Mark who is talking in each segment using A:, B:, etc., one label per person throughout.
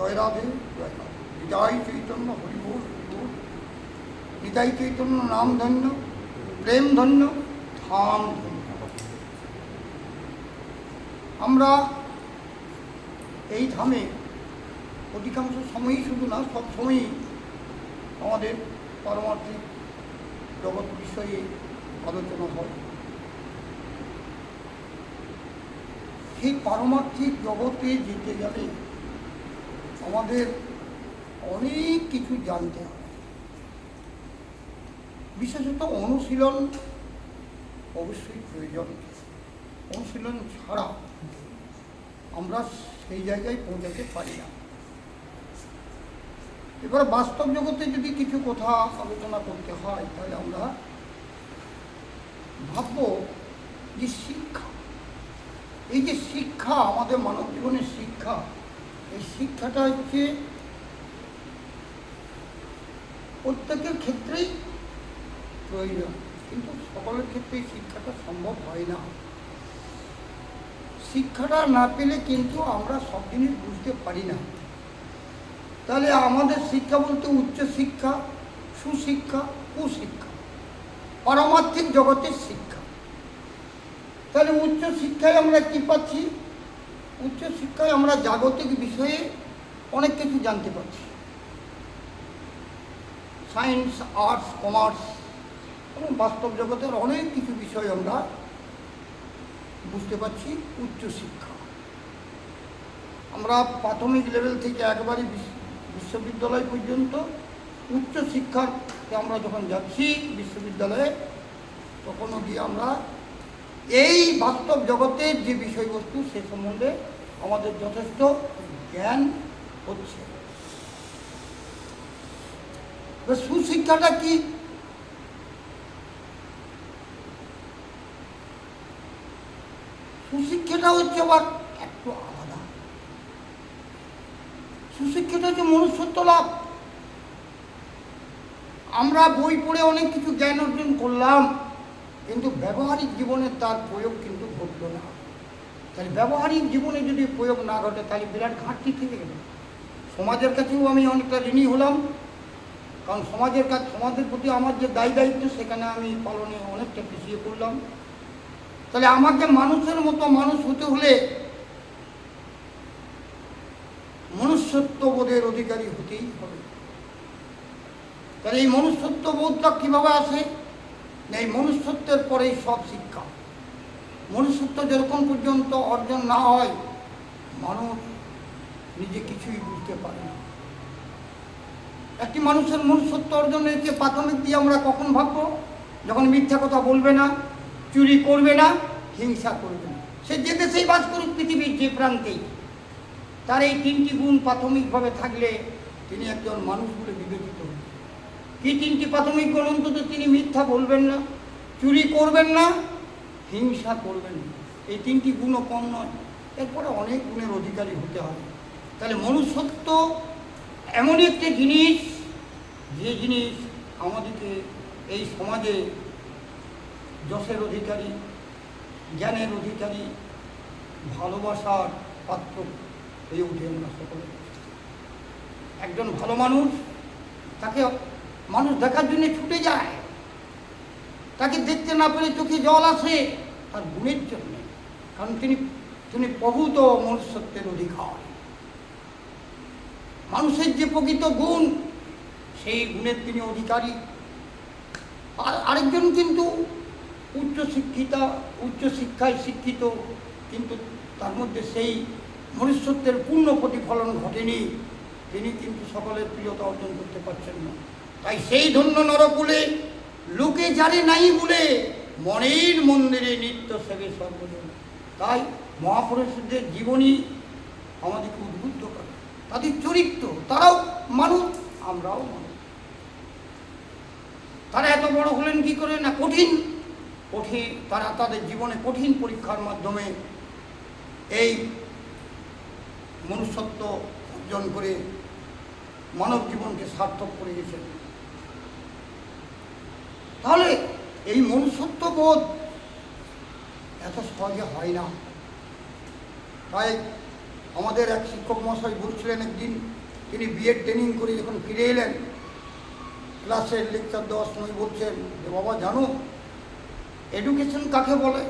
A: জয় রাধে জয় রাধে। নিতাই চৈতন্য হরিবোল হরিবোল। নিতাই চৈতন্য নাম ধন্য, প্রেম ধন্য, ধাম ধন্য। আমরা এই ধামে অধিকাংশ সময়ই, শুধু না সব সময়ই, আমাদের পারমার্থিক জগৎ বিষয়ে আলোচনা হয়। সেই পারমার্থিক জগতে যেতে গেলে আমাদের অনেক কিছু জানতে হয়। বিশেষত অনুশীলন অবশ্যই প্রয়োজন। অনুশীলন ছাড়া আমরা সেই জায়গায় পৌঁছাতে পারি না। এবার বাস্তব জগতে যদি কিছু কথা আলোচনা করতে হয়, তাহলে আমরা ভাবব যে শিক্ষা, এই যে শিক্ষা, আমাদের মানব জীবনের শিক্ষা, এই শিক্ষাটা হচ্ছে প্রত্যেকের ক্ষেত্রেই প্রয়োজন, কিন্তু সকলের ক্ষেত্রেই শিক্ষাটা সম্ভব হয় না। শিক্ষাটা না পেলে কিন্তু আমরা সব জিনিস বুঝতে পারি না। তাহলে আমাদের শিক্ষা বলতে উচ্চশিক্ষা, সুশিক্ষা, কুশিক্ষা, পারমার্থিক জগতের শিক্ষা। তাহলে উচ্চশিক্ষায় আমরা কী পাচ্ছি? উচ্চশিক্ষায় আমরা জাগতিক বিষয়ে অনেক কিছু জানতে পারছি। সায়েন্স, আর্টস, কমার্স এবং বাস্তব জগতের অনেক কিছু বিষয় আমরা বুঝতে পারছি উচ্চশিক্ষা। আমরা প্রাথমিক লেভেল থেকে একবারে বিশ্ববিদ্যালয় পর্যন্ত উচ্চশিক্ষাতে আমরা যখন যাচ্ছি বিশ্ববিদ্যালয়ে, তখনও গিয়ে আমরা এই বাস্তব জগতের যে বিষয়বস্তু সে সম্বন্ধে আমাদের যথেষ্ট জ্ঞান হচ্ছে। সুশিক্ষাটা কি? সুশিক্ষাটা হচ্ছে আবার একটু আলাদা। সুশিক্ষাটা হচ্ছে মনুষ্যত্ব লাভ। আমরা বই পড়ে অনেক কিছু জ্ঞান অর্জন করলাম, কিন্তু ব্যবহারিক জীবনে তার প্রয়োগ কিন্তু ঘটল না। তাহলে ব্যবহারিক জীবনে যদি প্রয়োগ না ঘটে, তাহলে বিরাট ঘাটতি থেকে গেল। সমাজের কাছেও আমি অনেকটা ঋণী হলাম, কারণ সমাজের প্রতি আমার যে দায়িত্ব সেখানে আমি পালনে অনেকটা পিছিয়ে পড়লাম। তাহলে আমাকে মানুষের মতো মানুষ হতে হলে মনুষ্যত্ববোধের অধিকারী হতেই হবে। তাহলে এই মনুষ্যত্ববোধটা কীভাবে আসে? এই মনুষ্যত্বের পরেই সব শিক্ষা। মনুষ্যত্ব যেরকম পর্যন্ত অর্জন না হয়, মানুষ নিজে কিছুই বুঝতে পারে না। একটি মানুষের মনুষ্যত্ব অর্জনের যে প্রাথমিক দিয়ে আমরা কখন ভাববো? যখন মিথ্যা কথা বলবে না, চুরি করবে না, হিংসা করবে না। সে যে দেশেই বাস করুক, পৃথিবীর যে প্রান্তেই, তার এই তিনটি গুণ প্রাথমিকভাবে থাকলে তিনি একজন মানুষ বলে বিবেচিত হন। কি তিনটি প্রাথমিক গুণ? অন্তত তিনি মিথ্যা বলবেন না, চুরি করবেন না, হিংসা করবেন না। এই তিনটি গুণও কম নয়, এরপরে অনেক গুণের অধিকারী হতে হবে। তাহলে মনুষ্যত্ব এমনই একটি জিনিস, যে জিনিস আমাদেরকে এই সমাজে যশের অধিকারী, জ্ঞানের অধিকারী, ভালোবাসার পাত্র হয়ে উঠে আমরা সকলে। একজন ভালো মানুষ, তাকে মানুষ দেখার জন্য ছুটে যায়, তাকে দেখতে না পেলে চোখে জল আসে তার গুণের জন্য, কারণ তিনি প্রভূত মনুষ্যত্বের অধিকার। মানুষের যে প্রকৃত গুণ, সেই গুণের তিনি অধিকারী। আর আরেকজন কিন্তু উচ্চশিক্ষায় শিক্ষিত, কিন্তু তার মধ্যে সেই মনুষ্যত্বের পূর্ণ প্রতিফলন ঘটেনি, তিনি কিন্তু সকলের প্রিয়তা অর্জন করতে পারছেন না। তাই সেই ধন্য নরকুলে লোকে জানে নাই বলে, মনের মন্দিরে নিত্য সেবে সর্বজন। তাই মহাপুরুষদের জীবনী আমাদেরকে উদ্বুদ্ধ করে, তাদের চরিত্র, তারাও মানুষ, আমরাও মানুষ। তারা এত বড় হলেন কি করে? না কঠিন তারা তাদের জীবনে কঠিন পরীক্ষার মাধ্যমে এই মনুষ্যত্ব অর্জন করে মানব জীবনকে সার্থক করে গেছেন। তাহলে এই মনুষ্যত্ববোধ এত সহজে হয় না। তাই আমাদের এক শিক্ষক মহাশয় বলছিলেন একদিন, তিনি বিএড ট্রেনিং করে যখন ফিরে এলেন, ক্লাসের লেকচার দেওয়ার সময় বলছেন যে বাবা জানো এডুকেশন কাকে বলে?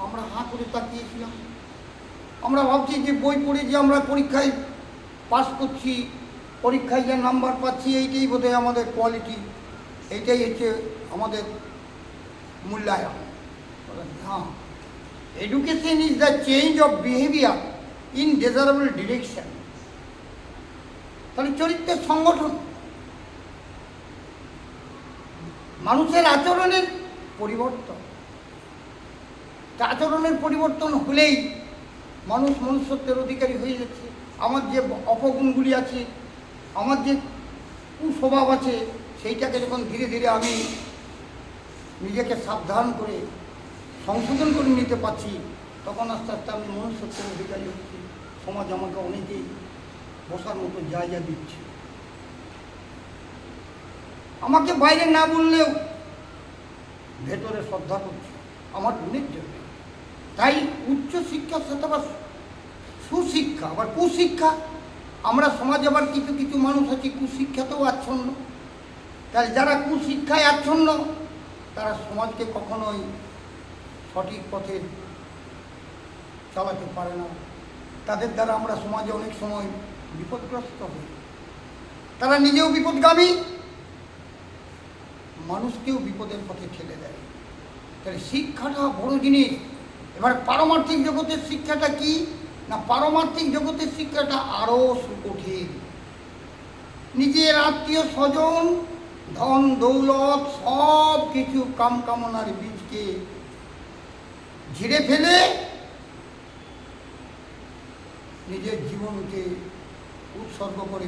A: আমরা হাঁ করে তাকিয়েছিলাম। আমরা ভাবছি যে বই পড়ে যে আমরা পরীক্ষায় পাস করছি, পরীক্ষায় যে নাম্বার পাচ্ছি, এইটাই বোধহয় আমাদের কোয়ালিটি, এইটাই হচ্ছে আমাদের মূল্যায়ন। হ্যাঁ, education is the change of behaviour in desirable direction. তাহলে চরিত্রের সংগঠন, মানুষের আচরণের পরিবর্তন। আচরণের পরিবর্তন হলেই মানুষ মনুষ্যত্বের অধিকারী হয়ে যাচ্ছে। আমার যে অপগুণগুলি আছে, আমার যে কুস্বভাব আছে, সেইটাকে যখন ধীরে ধীরে আমি নিজেকে সাবধান করে সংশোধন করে নিতে পারছি, তখন আস্তে আস্তে আমি মনুষ্যত্বের অধিকারী হচ্ছি। সমাজ আমাকে অনেকেই বসার মতো জায়গা দিচ্ছে। আমাকে বাইরে না বললেও ভেতরে শ্রদ্ধা করছে আমার গুণের জন্য। তাই উচ্চ শিক্ষার সাথে আবার সুশিক্ষা, আবার কুশিক্ষা। আমরা সমাজে আবার কিছু কিছু মানুষ আছি কুশিক্ষাতেও আচ্ছন্ন। তাই যারা কুশিক্ষায় আচ্ছন্ন তারা সমাজকে কখনোই সঠিক পথে চালাতে পারে না। তাদের দ্বারা আমরা সমাজে অনেক সময় বিপদগ্রস্ত হই। তারা নিজেও বিপদগামী, মানুষকেও বিপদের পথে ঠেলে দেয়। তাহলে শিক্ষাটা বড় জিনিস। এবার পারমার্থিক জগতের শিক্ষাটা কি না, পারমার্থিক জগতের শিক্ষাটা আরও সুকঠিন। নিজের আত্মীয় স্বজন, ধন দৌলত সব কিছু কামকামনার বীজকে ঝিরে ফেলে নিজের জীবনকে উৎসর্গ করে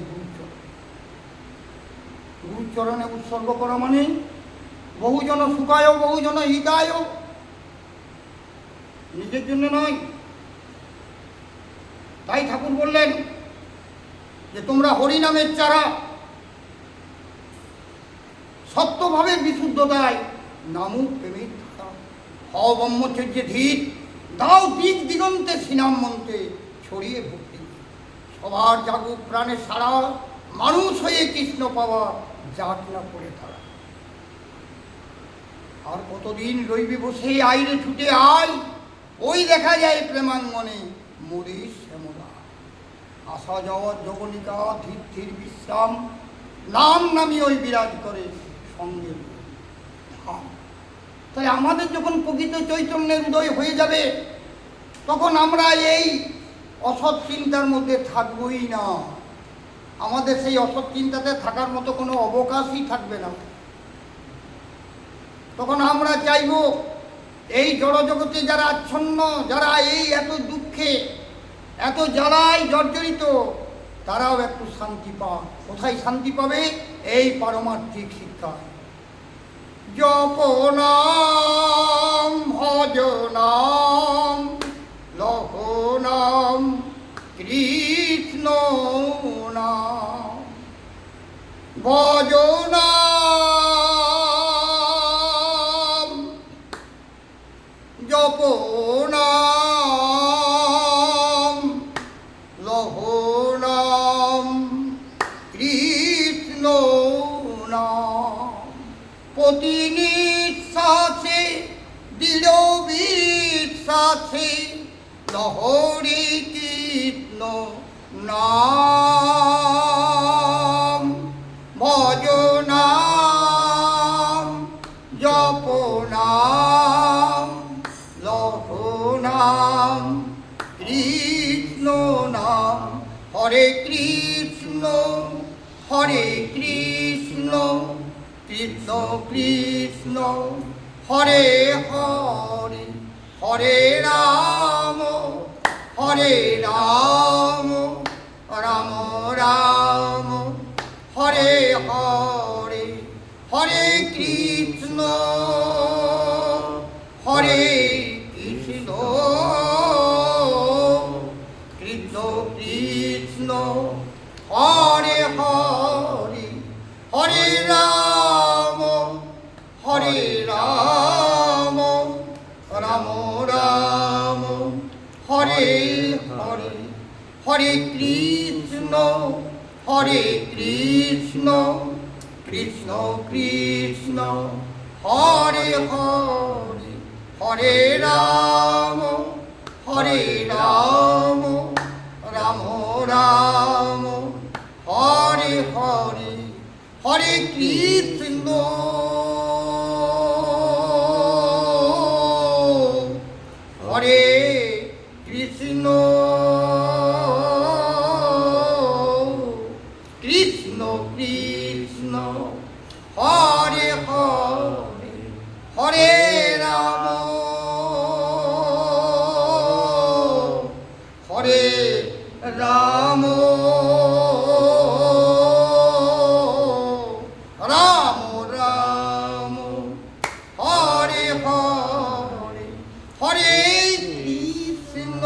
A: গুরুচরণে উৎসর্গ করা মানে বহুজন সুখায় বহুজন হিতায়, নিজের জন্য নয়। তাই ঠাকুর বললেন যে তোমরা হরিনামের চারা, সত্যভাবে বিশুদ্ধতায় নামুক প্রেমিক থাকা, হও ব্রহ্মচর্যে ধীর, দাও দিক দিগন্তে শ্রীনাম মন্ত্রে ছড়িয়ে ভক্তি। সবার জাগুক প্রাণে সারা, মানুষ হয়ে কৃষ্ণ পাওয়া যাক না করে তারা। আর কতদিন রইবি বসে আইরে ছুটে আয়, ওই দেখা যায় প্রেমাঙ্গনে মোদের শ্যামলা। আসা যাওয়ার জবনিকা ধীর ধীর বিশ্রাম, নাম নামি ওই বিরাজ করে সঙ্গে। তাই আমাদের যখন প্রকৃত চৈতন্যের উদয় হয়ে যাবে, তখন আমরা এই অসৎ চিন্তার মধ্যে থাকবই না। আমাদের সেই অসৎ চিন্তাতে থাকার মতো কোনো অবকাশই থাকবে না। তখন আমরা চাইব এই জড়জগতে যারা আচ্ছন্ন, যারা এই এত দুঃখে এত জ্বালায় জর্জরিত, তারাও একটু শান্তি পায়। কোথায় শান্তি পাবে? এই পারমার্থিক শিক্ষা। জপ নাম ভজ নাম লহ নাম কৃষ্ণ নাম ভজ নাম জপ নাম লহ নাম কৃষ্ণ নাম প্রতি নিঃশ্বাসে দৃঢ় বিশ্বাসে লহরি কৃষ্ণ নাম ভজ নাম জপ নাম লহ নাম কৃষ্ণ নাম। হরে কৃষ্ণ কৃষ্ণ কৃষ্ণ হরে হরে, হরে রাম রাম রাম হরে হরে, হরে কৃষ্ণ কৃষ্ণ কৃষ্ণ হরে হরে, হরে রাম রাম রাম হরে হরে, হরে কৃষ্ণ হরে কৃষ্ণ কৃষ্ণ কৃষ্ণ হরে হরে হরে রাম রাম রাম হরে হরে হরে কৃষ্ণ হরে কৃষ্ণ কৃষ্ণ কৃষ্ণ হরে হরে হরে রাম হরে রাম রাম রাম হরে হরে হরে কৃষ্ণ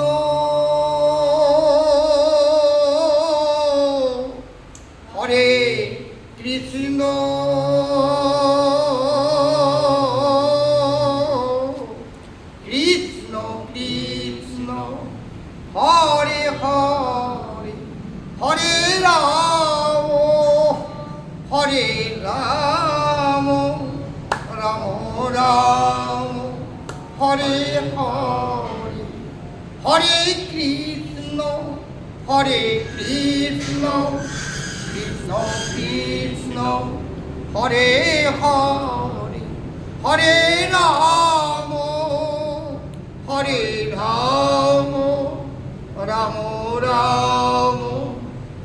A: হরে কৃষ্ণ কৃষ্ণ কৃষ্ণ হরে হরে হরে রাম রাম রাম হরে হরে হরে কৃষ্ণ কৃষ্ণ কৃষ্ণ হরে হরে হরে রাম রাম রাম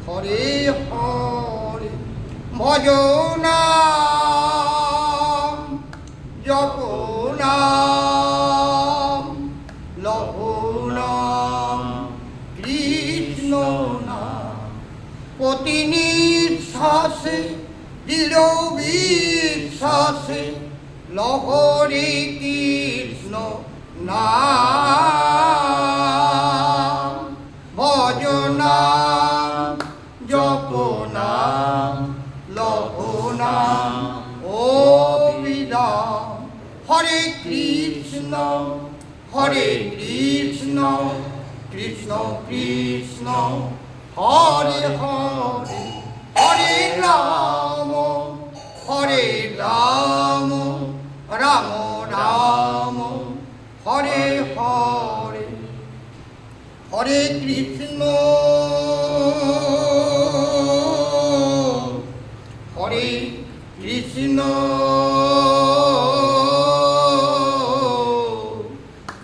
A: হরে হরে ভজনাম জপনাম লহনাম কৃষ্ণ নাম প্রতি নিঃশ্বাসে দৃঢ় বিশ্বাসে লহরে কৃষ্ণ নাম ভজনাম জপনাম লহনাম অবিরাম হরে কৃষ্ণ কৃষ্ণ কৃষ্ণ হরে হরে হরে রাম রাম রাম হরে হরে হরে কৃষ্ণ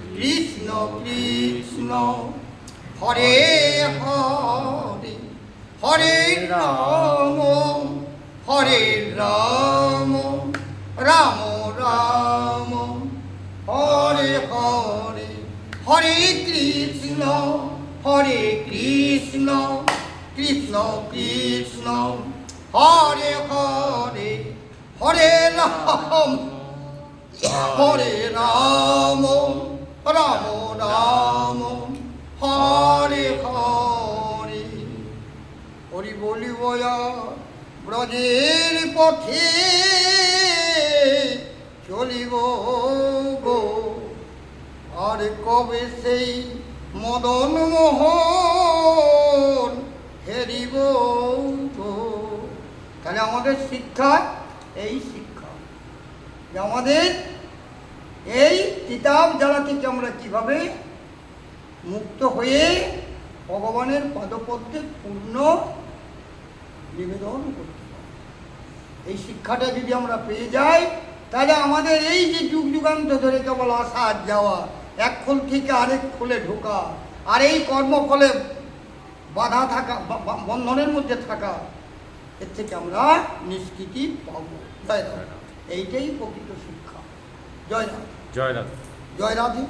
A: কৃষ্ণ কৃষ্ণ হরে হরে হরে রাম রাম রাম হরে হরে হরে কৃষ্ণ কৃষ্ণ কৃষ্ণ হরে হরে হরে রাম রাম রাম হরে হরে হরি বলিব ব্রজের পথে চলিব গো আর কবে সেই মদন মোহন হেরিব গো। তাহলে আমাদের শিক্ষা এই শিক্ষা যে আমাদের এই কিতাব জ্বালা থেকে আমরা কিভাবে মুক্ত হয়ে ভগবানের পদপদ্মে পূর্ণ নিবেদন করতে পারি। এই শিক্ষাটা যদি আমরা পেয়ে যাই তাহলে আমাদের এই যে যুগ যুগান্ত ধরে কেবল আসা আর যাওয়া, এক খোল থেকে আরেক খোলে ঢোকা, আর এই কর্মফলে বাধা থাকা, বন্ধনের মধ্যে থাকা, এর থেকে আমরা নিষ্কৃতি পাবো। জয় রাধে। এইটাই প্রকৃত শিক্ষা। জয় রাধে।
B: জয় রাধে।
A: জয় রাধে।